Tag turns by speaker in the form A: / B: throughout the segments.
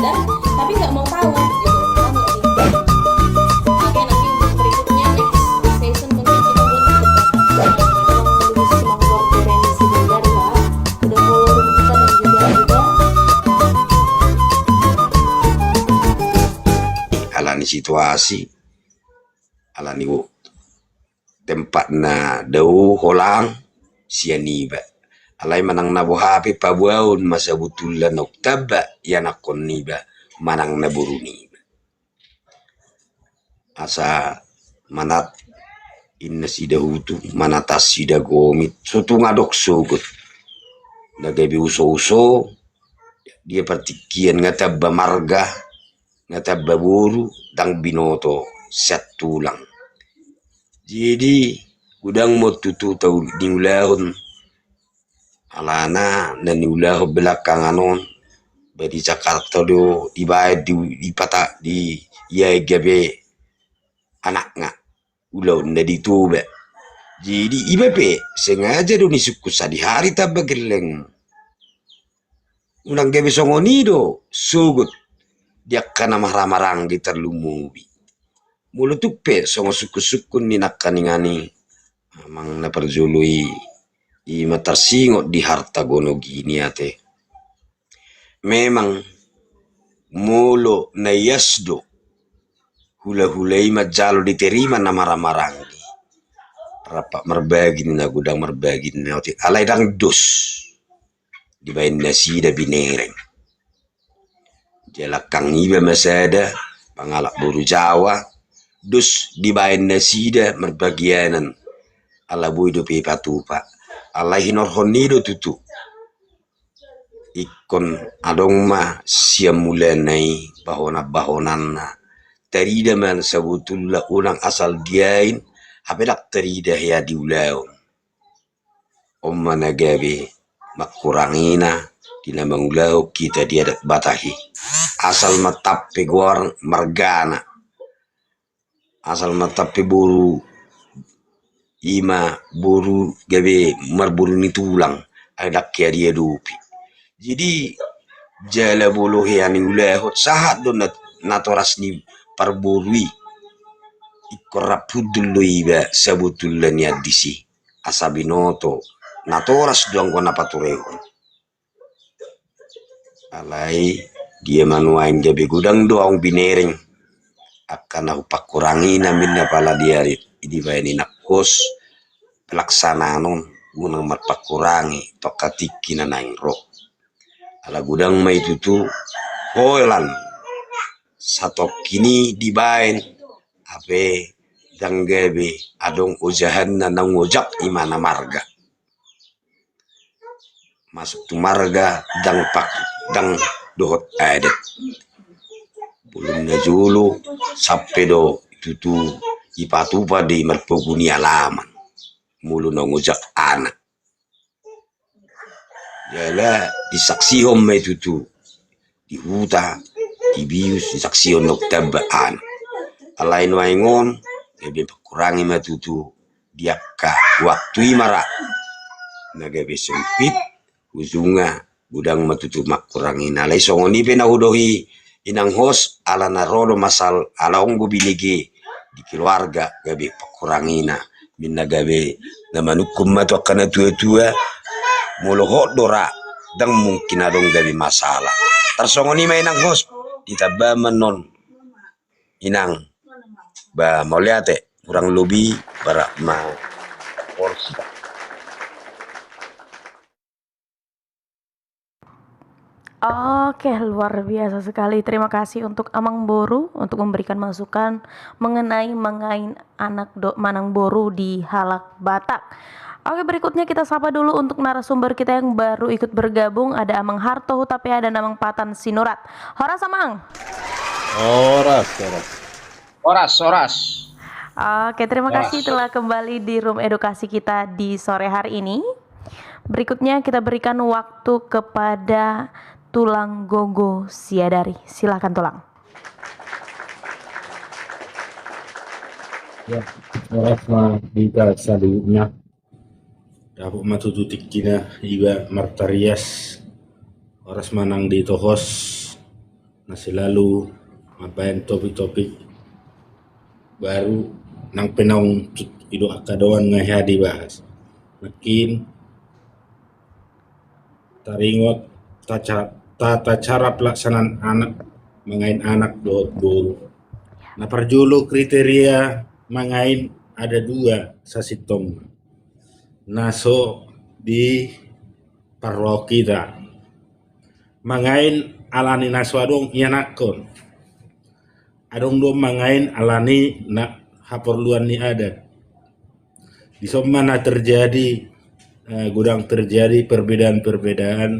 A: sadar tapi nggak mau tahu gitu. Paham nggak sih? Oke, nanti untuk berikutnya next session mungkin kita buat debat lebih semangat Renisi Bandar ya. Udah follow kita dan juga
B: alani situasi alani tempat na dau holang sianiba alai manang na buhapi pabuaun masa butulan oktaba yanakon niba manang na buruniba asa manat inna sida hutu manatas sida gomit sutu ngadok sugut nagabi uso-uso dia partikian ngataba marga ngataba buru dang binoto set tulang. Jadi gudang mo tutu tau niulahon alana na niulah belakangan on badi Jakarta do dibayar di pata di ya gabe anak nga ulau na ditube. Jadi ibape sengaja do nisukusa di hari tabageleng ulang gabe songonido sugut dia kana marang-marang di terlumubi mulut tupe songo suku-sukun ni nakaningani amang na perjului i matarsingot di harta gono gini ate memang molo na yasdo hula-hulai majalo diterima na marang-marang rapak merbagi na gudang merbagi na ate alai dang dos dibain nasi da binereng jalakang iba masada pangalak buru Jawa dus dibain nasida merbagianan ala buido pe patupa ala hinor honido tutu ikon adong ma siam mulanai bahona tarida man sabutulla ulang asal diain habedak tarida ya diulaun omma nagabe makurangina dina mangulau kita dia batahi asal matape guar margana asal matape buru ima buru gabe marburu ni tulang ada kia dia dupi jadi jala bolo yani ulahot sahat don natoras ni parburui ikorapudul iba sabutulan ya disi asabinoto natoras doang kona paturehon alai dia manuain gabe gudang doang binereng akan aku pakurangi namin na pala dia di bayani nakos pelaksanaan gunang matpakurangi to katiki na naing ro ala gudang may tutu hoilan satu kini dibain ape danggabe adong ujahan na nangujak imana marga masuk tu marga dang pak dang dohot adet belum na julu sampai do tutu ipatupa di merpoguni alaman mulu na ngujak anak jala disaksihom may tutu di huta di bius disaksihom noktabaan alain waingon gabe pakurangi matutu diakka waktu imara nagabe sempit ujunga gudang matutu makurangi nalai songoni pe na hudohi inang hos ala narodo masal ala onggo binigi di keluarga gabe pakurangina minna gabe na manukum matu kana tua-tua molo hodora dang mungkin adong gabe masalah tersongoni ma inang hos ditaba menon inang ba mau liate kurang lebih barak ma porsi.
A: Oke, luar biasa sekali. Terima kasih untuk Amang Boru untuk memberikan masukan mengenai mengain anak Manang Boru di Halak Batak. Oke, berikutnya kita sapa dulu untuk narasumber kita yang baru ikut bergabung. Ada Amang Harto Hutapea dan Amang Patan Sinurat. Horas Amang.
C: Oras.
A: Oke, terima kasih telah kembali di room edukasi kita di sore hari ini. Berikutnya kita berikan waktu kepada Tulang Gogo Siadari. Silakan Tulang.
D: Ya, Rasma Dika Salunya. Dapat matututik kina iba martarias. Oras manang di tohos na selalu mabayan topik-topik baru nang penaung ido akadoan ngaya dibahas. Makin taringot tata cara pelaksanaan anak mengain anak dot buru. Nah perjulu kriteria mengain ada dua sasitom. Naso di parro kita mengain alani naswadong ianakon. Adong do mengain alani na haperluan ni adat. Di mana terjadi gudang terjadi perbedaan-perbedaan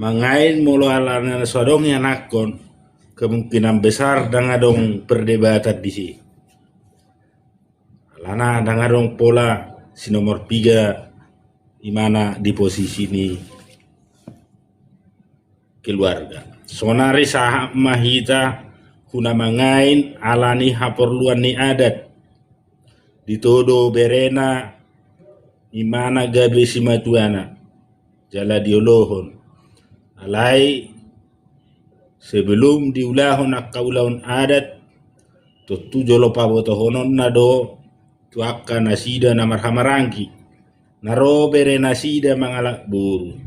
D: mangain mulu alana sodong yang nakon kemungkinan besar dangadong perdebatan di sini. Alana dangadong pola si nomor 3 di mana di posisi ini keluarga. Sonari saham mahita kuna mangain alani haperluan ni adat ditodo berena imana gabe si matuana jala diolohon alai sebelum diulahon akaulahon adat tutu jolo pabotohonon nado tuaka nasida na marhamarangki naro bere nasida mangalak buru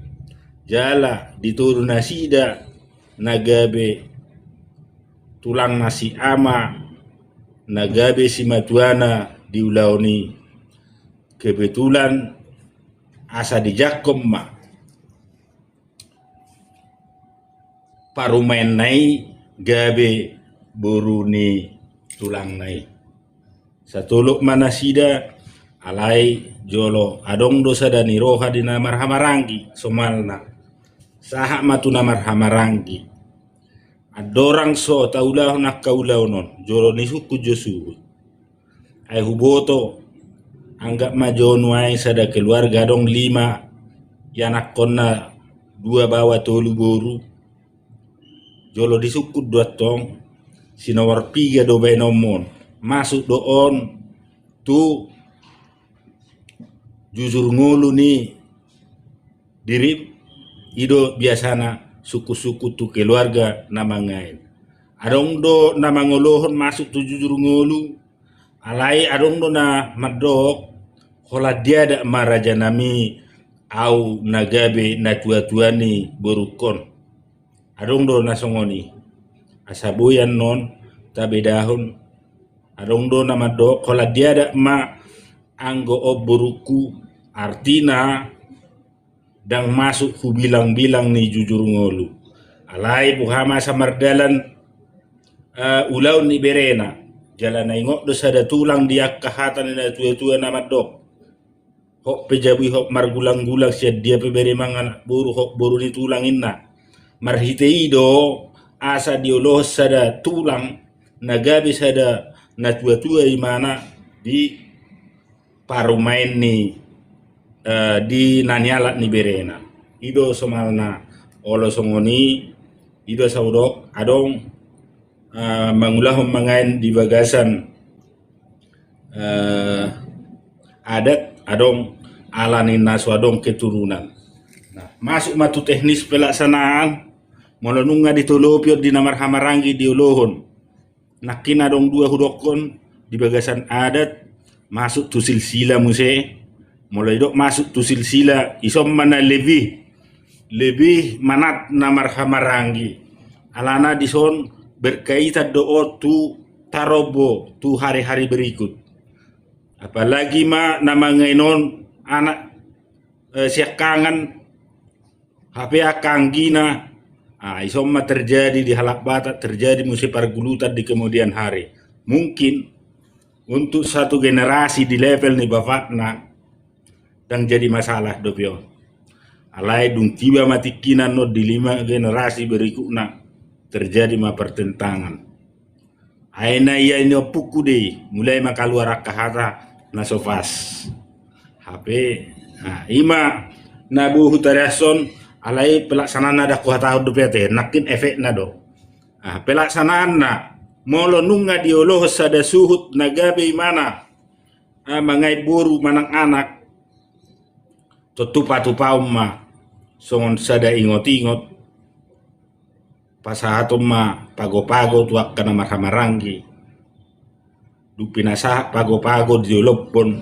D: jala dituru nasida nagabe tulang nasi ama nagabe si matuana diulahoni kebetulan asa di Jakom ma parumain nai gabe buruni tulang nai satuluk manasida alai jolo adong dosa dani roha dina marhamaranggi somalna saha matuna marhamaranggi adorang so taulah nak kaulah non jolo ni suku josu ai huboto anggap majon wae sada keluarga dong 5 yanak konna 2 bawa tolu boru jolo disukut 2 tong sinawar 3 do benomon masuk doon tu jujur ngulu ni dirip ido biasana suku-suku tu keluarga namangain adong do namangolohon masuk tu jujur ngulu alai adong do na madok hola dia ada maraja nami au nagabe na tua-tuani borukon adong do na songoni asabuyan non tabedahon adong do na madok hola dia ada ma anggo oboruku artina dang masuk ku bilang-bilang ni jujur ngolu alai buhama samardalan ulau ni berena jalan ingok do sada tulang dia kahatan na tua-tua na madok hok pejabi hok margulang-gulang siya dia pebere mangan buru hok buru ni tulang inna marhitei do asa diolos sada tulang nagabi sada na tua-tua imana di parumain ni di nanialat ni berena ido somalna olo songoni ido saudok adong mangulahom mangain di bagasan adat adong alani naswadong keturunan. Nah, masuk matu teknis pelaksanaan molonunga ditolopiot di namar hamarangi diolohon. Nakin adong 2 hudokon di bagasan adat masuk tu silsila muse mulai dok masuk tu silsila isom mana lebih manat namar hamarangi alana dison berkaitan do tu tarobo tu hari-hari berikut. Apalagi ma nama ngainon anak siak kangen HP akanggina isoma terjadi di halak batak terjadi musim pargulutan di kemudian hari mungkin untuk satu generasi di level ni bapakna dan jadi masalah dopio alai dung tiba mati kinan no di 5 generasi berikutnya terjadi ma pertentangan aina iya ini puku deh mulai makaluar kahara nasofas HP ima nabu hutarason alai pelaksanaan ada kuatah dopete nakin efek nado pelaksanaan na molo nunga dioloh sada suhut nagabe mana mangai buru manang anak tutupa umma songon sada ingot-ingot pasahatom ma pago-pago tuak kana marhamarangi dupinasa pago-pago diolopon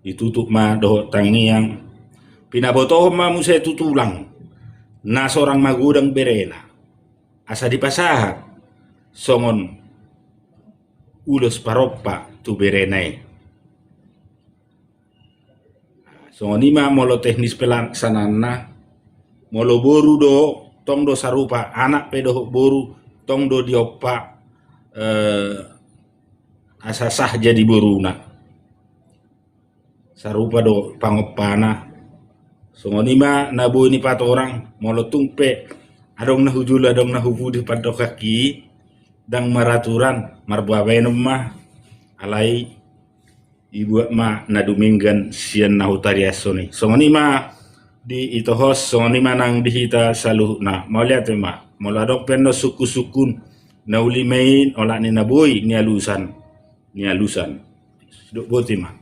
D: ditutup ma doho tangiang pinabotoh ma muse tutulang na seorang magudang berena asa di pasahat songon ulos paroppa tu berenai songon ima molo teknis pelaksanana molo boru do tong do sarupa anak pedo boru tong do dioppa asa sah jadi boruna sarupa do pangoppana songon ima nabu ini pat orang molo tungpe adong na hujul adong na hubudi paddo kaki dang maraturan marbawenom mah alai ibu ma na duminggan sian na hutariasoni songon ima di itohos songon ima nang dihita saluh na mau lihat ma molo adong penno suku-sukun na ulimain ola ni naboy ni alusan duk boti ma.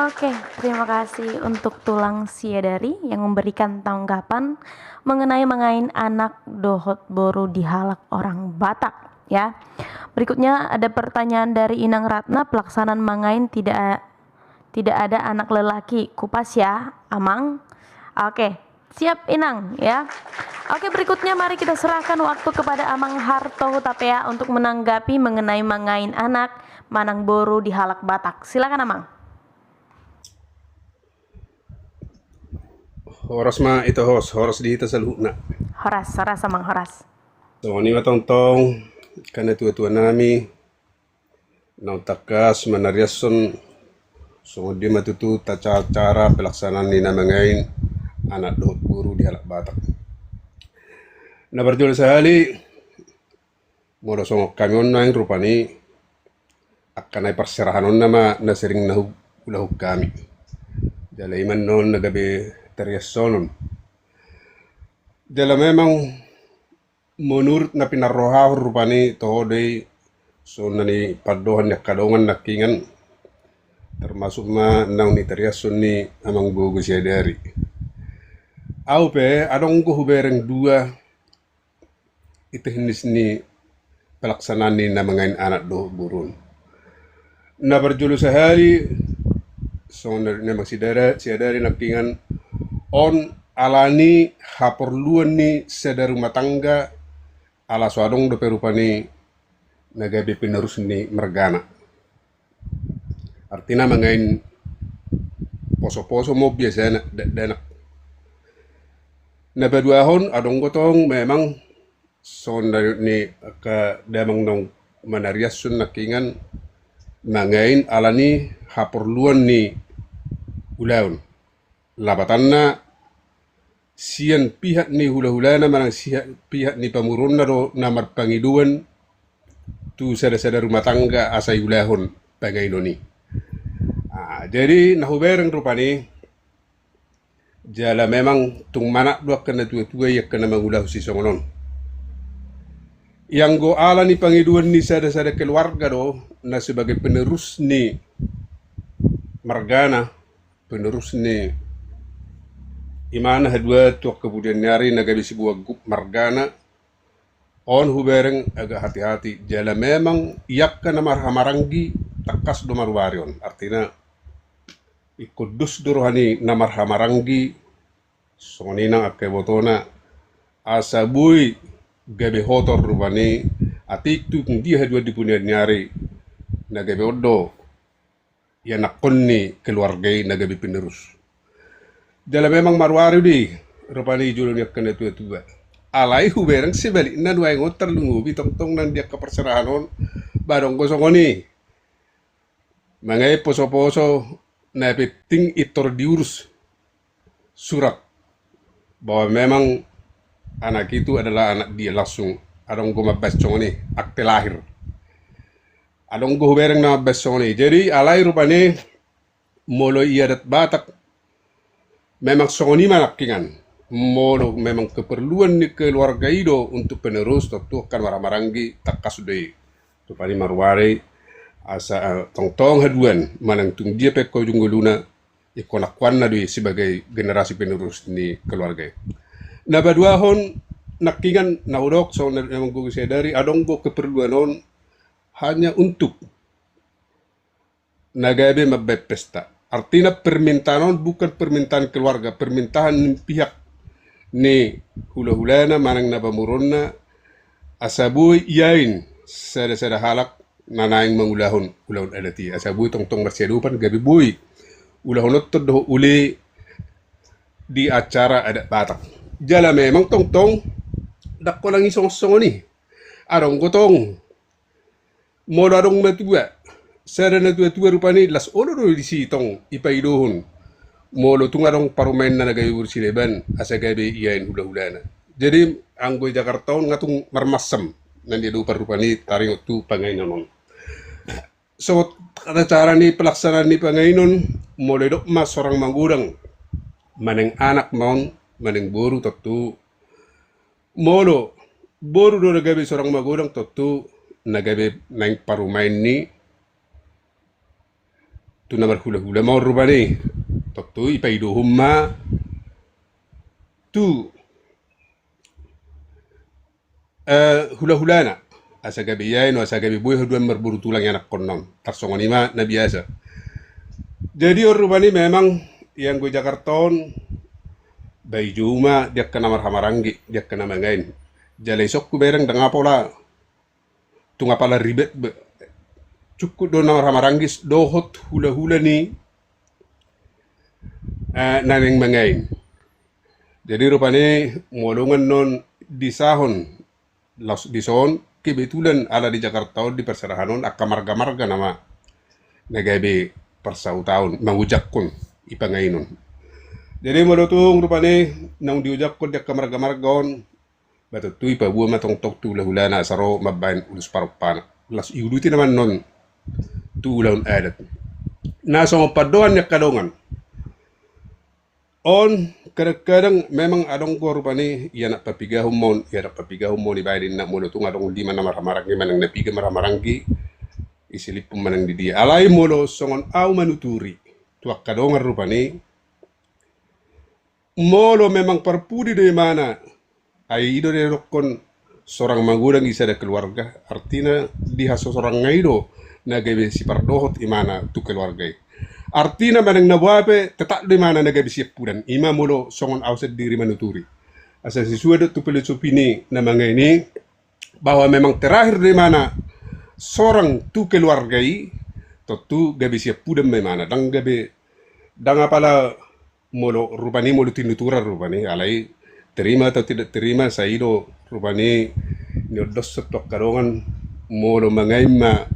A: Oke, terima kasih untuk Tulang Siadari yang memberikan tanggapan mengenai mengain anak dohot boru di halak orang Batak ya. Berikutnya ada pertanyaan dari Inang Ratna, pelaksanaan mengain tidak ada anak lelaki. Kupas ya, Amang. Oke, siap Inang ya. Oke, berikutnya mari kita serahkan waktu kepada Amang Harto Hutapea untuk menanggapi mengenai mengain anak manang boru di halak Batak. Silakan Amang.
E: Horas ma ito horas dihita sa luhna.
A: Horas Amang Horas.
E: So ni matong kana tua nami nang takas manariason so di matutu cara pelaksanaan ni namangain anak dohot guru di halak Batak. Na berjul sehali moro songok kami online rupani akan ay perserahanon nama na sering nahug kami. Jalaiman non nagabe teriasonon. Jala memang menurut na pinarrohaw rupani tohodey so nani padohan na kadongan nakingan termasuk ma nang ni teriason ni amang bugo siya dari. Aupe adong ko hubereng dua itihinis ni pelaksanaan ni na mga anak do burun. Na berjulu sehari so na siya dari nakingan on alani haperluan ni sedar rumah tangga ala suadong do perupani nagabi penerus ni mergana. Artinya mengain poso-poso mo biasa danak. Na beduahon adong gotong memang so ni ka damang nong manariasun nakingan mengain alani haperluan ni ulaun. Labatanna sian pihak ni hula-hulana manang pihak ni pamurun na ro namar pangiduan tu sada-sada rumah tangga asai ulahon pangainoni. Jadi nahubereng rupani jala memang tung manak dua kena tua-tua ya kena mengulah si songonon. Yang go ala ni pangiduan ni sada-sada keluarga do na sebagai penerus ni margana, penerus ni imana hadua tuak kemudian nyari nagabi sebuah gup margana on hubereng agak hati-hati jala memang iyak kana marhamaranggi takas do marwarion artinya ikudus durohani namarhamaranggi songonina akke botona asabui gabe hotor rubani atik tu dia hadua di punya nyari nagabe odo ya nakonni keluargai nagabe penerus. Dalam memang marwari di rupani julun yak kena tua-tua. Alai huberang sebalik na dua yang terlungu bitong-tong nan dia keperserahanon barong kosongoni. Mangai poso-poso na peting itor diurus surat bahwa memang anak itu adalah anak dia langsung adong go mabas congoni akte lahir. Adong go huberang na mabas congoni. Jadi alai rupani molo iadat Batak memang songoni manakingan molo memang keperluan ni keluarga itu untuk penerus tentu kan maramarangi takas dei tu pani marware asa tong-tong haduan manang tung dia pekko jungguluna ikona kwanna dei sebagai generasi penerus ni keluarga. Nabaduahon nakingan naudok so memang gue sadari adong go keperluan on hanya untuk nagabe pesta. Artinya permintaan bukan permintaan keluarga, permintaan pihak ni hula-hulana manang nabamuronna asabuy yain sada halak nanaing mangulahon ulahon adati asabuy tong marsedupan gabi buy ulahonot do uli di acara adat Batak. Jala memang tong dakko lang isong ni. Arong gotong mo darong matua sada na tua rupani las olo do di sitong ipaidohon molo tungarong parumain na nagayur sileban asa gabi iyain hula-hulana. Jadi anggo Jakarta ngatung marmasam nanti do parupani taring tu pangainon. So kada cara ni pelaksanaan ni pangainon molo dok mas seorang manggudang maneng anak maun maneng boru tentu molo boru do nagabe seorang manggudang tentu nagabe nang parumain ni tu namar hula-hula mau rupani tentu ipaido humma tu hula-hulana asa gabi yain asa gabi boy haduan marburu tulang anak konom tarsongon ima na biasa. Jadi rupani memang yang gue Jakarton bay juma dia kena marhamaranggi dia kena mangain jalai sok ku bereng danga pola tunga pala ribet cukup do na marhamaranggis dohot hula-hula ni naneng mangain. Jadi rupani molongan non disahon laus dison kebetulan ala di Jakarta di perserahanon akka marga-marga nama nagabe persau tahun mangujakkon ipangainon. Jadi molotung rupane nang diujakkon dia marga-margaon bato tu ipabuo matong tok tu hula-hulana saro mabain ulus parupana. Las iuluti naman non tu ulaun adat. Nasa padoan yak kadongan. On kadang-kadang memang adong ko rupani iya nak papigahum mon ibaidin na molo tung adong di mana marhamaranggi manang napiga marhamaranggi isilip manang di dia alai molo songon au manuturi tuak kadongan rupani molo memang perpudi dari mana ai ido de rokon seorang manggudang isa ada keluarga artinya dia seorang ngaido nagabe si pardohot imana tu keluarga. Artinya manang nabuape tetap di mana nagabe siap pudan ima molo songon ausad diri manuturi. Asa sesuai tu filosofi ni namanya ini bahwa memang terakhir di mana seorang tu keluargai tu gabe siap pudan memana dang gabe dang apala molo rupani molo tinutura rupani alai terima atau tidak terima saido rupani nyodos setok kadongan molo mangaima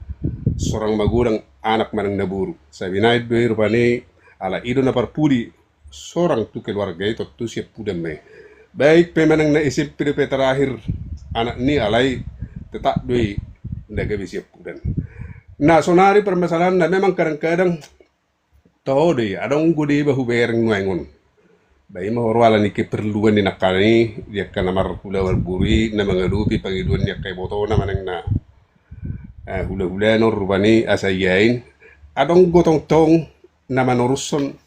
E: seorang magurang anak manang naburu. Sabi na ito rupani ala ido na parpudi seorang tu keluarga itu tu siap pudam me. Baik pemanang naisip pilipe terakhir anak ni alai tetap doi nagabi siap pudam. Nah sonari permasalahan na memang kadang-kadang tahu deh adong gudi bahu bereng nguangon. Baik mahorwala ni keperluan ni nakani dia kana marhula buri na mangalupi pangiduan niya kay boto na manang na hula-hula no rupani asayain adong gotong tong na manuruson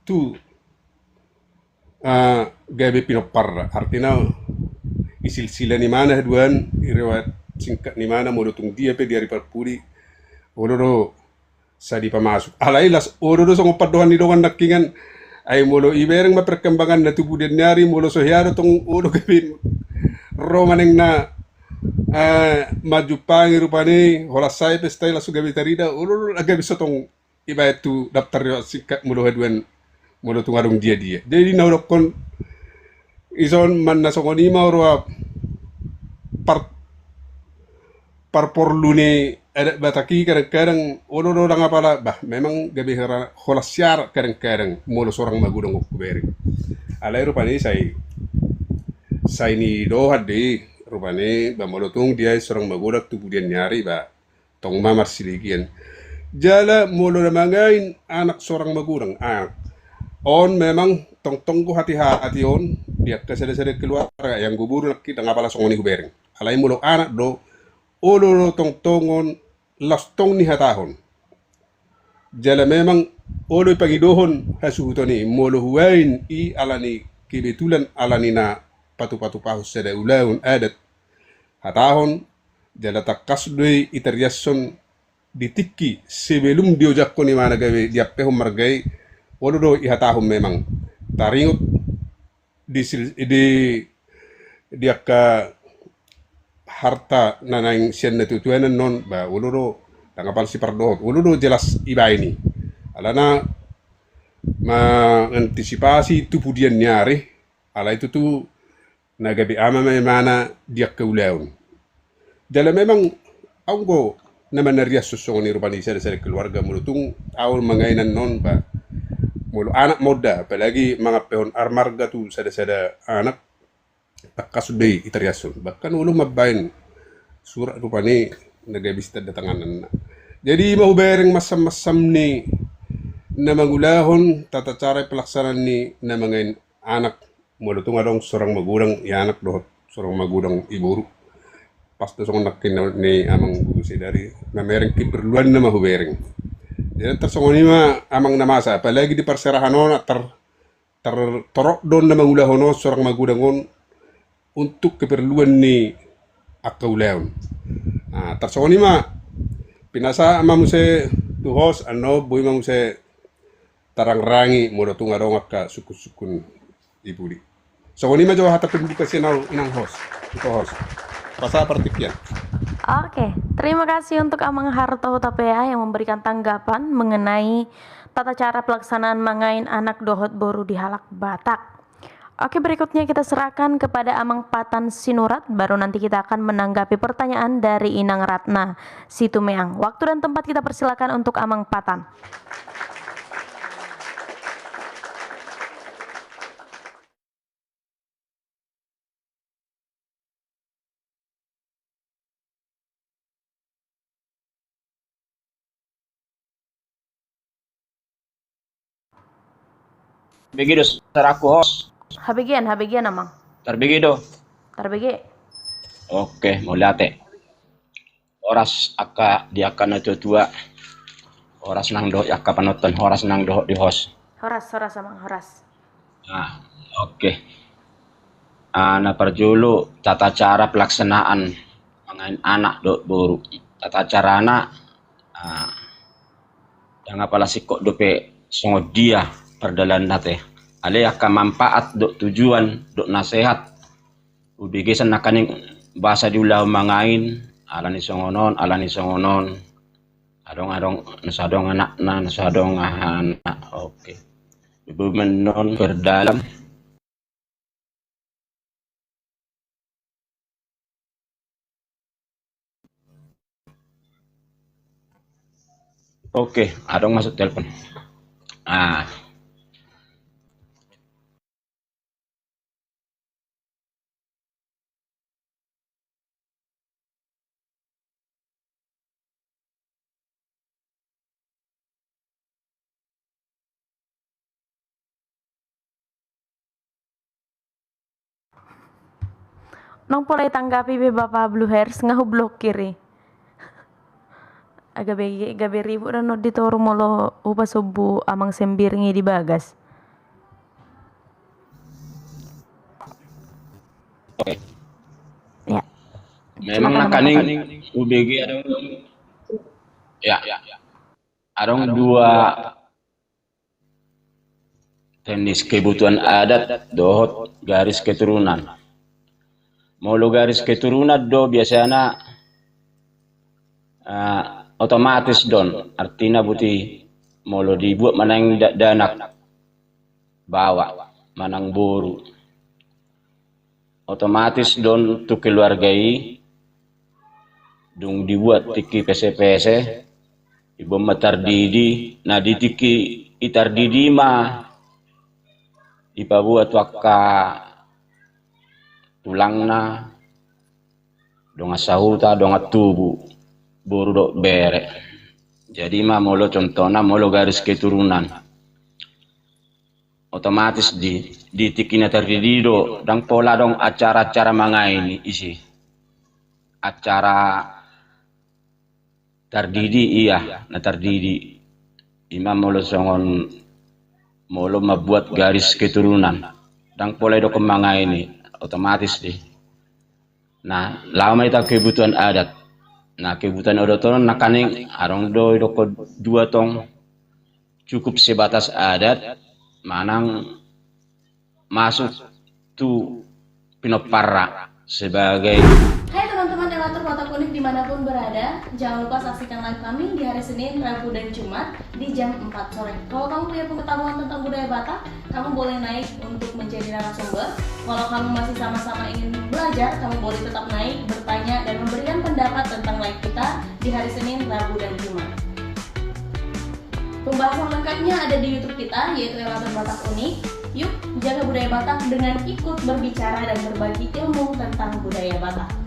E: tu gabe pinopar artinya isilsila ni mana haduan irewat singkat ni mana modotung dia pe diari parpuri odoro sadi pamasuk alailas odoro songo padohan ni dongan nakingan ay molo ibereng maperkembangan na tubuh den nyari molo sohyaro tong odo gabe romaneng na maju pangi rupani holasai pesta lasu gabi tarida ulur agabi sotong iba itu daftar yo sikat mulu haduan mulu tungarung dia jadi naurokon ison man nasongoni maurwa parporlune ada bataki kadang-kadang ulur orang apala bah memang gabi holasyar kadang-kadang mulu seorang magudang kuberi alai rupani sai ni dohat deh rupane ba molotung dia seorang magodak tu budian nyari ba tong mamar siligian jala molo namangain anak seorang magurang on memang tong ko hati-hati on dia kesada-sada keluarga yang guburu kita ngapala songoni kubereng alai molo anak do olo tong-tongon lastong ni hatahon jala memang olo pangidohon hasutoni molo huwain i alani kebetulan alanina patu-patu pahus sada ulaun adat hatahon jala takas doi iteriason ditikki sebelum diojakko ni mana gawe diappehum margai wadudo ihatahum memang taringut di diakka harta nanaing sian na tutuanan non ba wadudo tangapal si pardohot wadudo jelas iba ini alana mengantisipasi tupudian nyari ala itu tuh nagabi ama mana diak keulaun jala memang anggo naman narias susong ni rupanisa sa keluarga mulutung awal mangainan non ba mulu anak muda apalagi mga pehon armarga tu sada-sada anak takasudai itariasun bahkan ulu mabain surat rupani nagabis datanganan na jadi mau bereng masam-masam ni na mangulahon tata cara pelaksanaan ni na mga anak mulutong adong seorang magulang ya anak dohot seorang magulang ibu pas to song nakin ni amang gusi dari na mereng keperluan na mahubereng jadi tersongon ni ma amang namasa apalagi di perserahan on torok don na mangulahon seorang magulang untuk keperluan ni akaulaon tersongon ni ma pinasa amam se tuhos ano boy mang se tarang rangi mo tunga rongak ka sukun ibuli. So kung ima jawa hatapin di kasi inang host. Ito host. Pasa partikyan.
A: Oke, terima kasih untuk Amang Harto Hutapea yang memberikan tanggapan mengenai tata cara pelaksanaan mangain anak dohot boru di Halak Batak. Oke, berikutnya kita serahkan kepada Amang Patan Sinurat, baru nanti kita akan menanggapi pertanyaan dari Inang Ratna Situmeang. Waktu dan tempat kita persilakan untuk Amang Patan.
C: Begitu saraku host.
A: Habigian Amang.
C: Terbegitu.
A: Tarbigi.
C: Oke, mulate. Oras aka diakan na tua. Oras nang doh aka panoton, oras nang doh di host.
A: Horas Amang, horas.
C: Oke. Na perjulu tata cara pelaksanaan mangain anak do boru. Tata carana dengan pala sikok dope songo dia perdalan nate. Ale akan manfaat do tujuan do nasihat. Ubigisan nakaning bahasa diulah mangain alani songonon. Adong nasadong anak na nasadong anak. Oke. Ibu menon berdalam. Oke, adong masuk telepon.
A: Nong polai tanggapi be Bapak Blue Hairs ngahublok kiri. Gabe ribu dan di toru molo upa subu amang sembirngi di bagas.
C: Oke.
A: Ya.
C: Memang nakaning UBG adong dua teknis kebutuhan adat dohot garis keturunan. Molo garis keturunan do biasanya otomatis don artinya buti molo dibuat manang danak bawa manang boru otomatis don tu keluargai dung dibuat tiki pese ibu matar didi na ditiki itar didi ma ipabuat waka tulang na donga sahuta donga tubuh boru do bere. Jadi molo contohnya molo garis keturunan otomatis di tikina terdiri do dan pola dong acara-acara mangaini isi acara terdidi na terdidi imam molo songon molo membuat garis keturunan dang polai do kemanga ini otomatis deh. Nah, lama itu kebutuhan adat. Nah, kebutuhan adat itu nakaning arong do dua tong cukup sebatas adat manang masuk tu pinopara sebagai.
A: Hai teman-teman relator Watak Unik dimanapun berada, jangan lupa saksikan live kami di hari Senin, Rabu, dan Jumat di jam 4 sore. Kalau kamu punya pengetahuan tentang budaya Batak, kamu boleh naik untuk menjadi narasumber. Kalau kamu masih sama-sama ingin belajar, kamu boleh tetap naik, bertanya, dan memberikan pendapat tentang live kita di hari Senin, Rabu, dan Jumat. Pembahasan lengkapnya ada di YouTube kita, yaitu Relator Batak Unik. Yuk, jaga budaya Batak dengan ikut berbicara dan berbagi ilmu tentang budaya Batak.